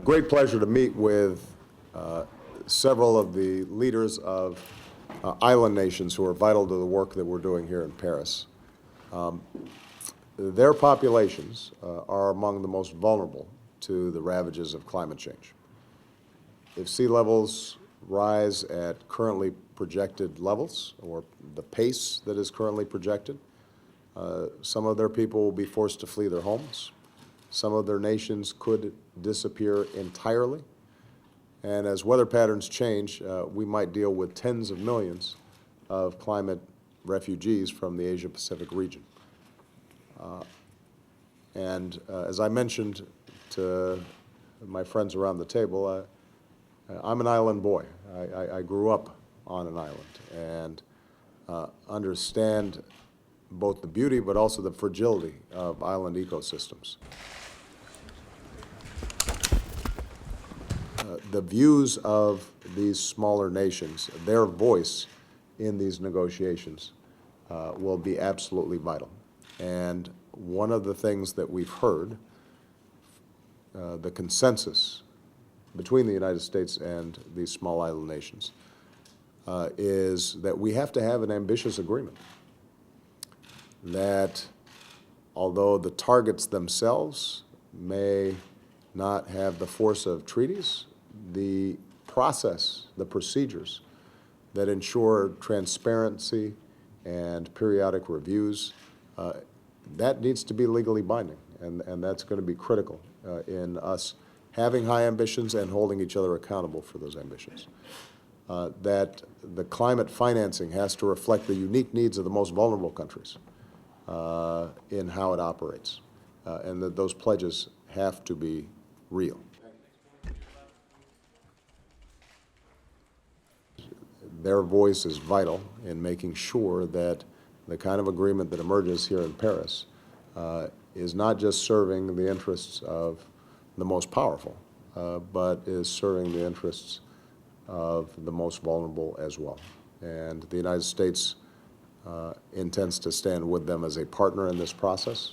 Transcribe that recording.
great pleasure to meet with several of the leaders of island nations who are vital to the work that we're doing here in Paris. Their populations are among the most vulnerable to the ravages of climate change. If sea levels rise at currently projected levels, or the pace that is currently projected, some of their people will be forced to flee their homes. Some of their nations could disappear entirely. And as weather patterns change, we might deal with tens of millions of climate refugees from the Asia-Pacific region. As I mentioned to my friends around the table, I'm an island boy. I grew up on an island and understand both the beauty but also the fragility of island ecosystems. The views of these smaller nations, their voice in these negotiations will be absolutely vital. And one of the things that we've heard, the consensus between the United States and these small island nations, is that we have to have an ambitious agreement. That although the targets themselves may not have the force of treaties, the process, the procedures that ensure transparency and periodic reviews, that needs to be legally binding, and that's going to be critical in us having high ambitions and holding each other accountable for those ambitions. That the climate financing has to reflect the unique needs of the most vulnerable countries in how it operates, and that those pledges have to be real. Their voice is vital in making sure that the kind of agreement that emerges here in Paris is not just serving the interests of the most powerful, but is serving the interests of the most vulnerable as well. And the United States intends to stand with them as a partner in this process.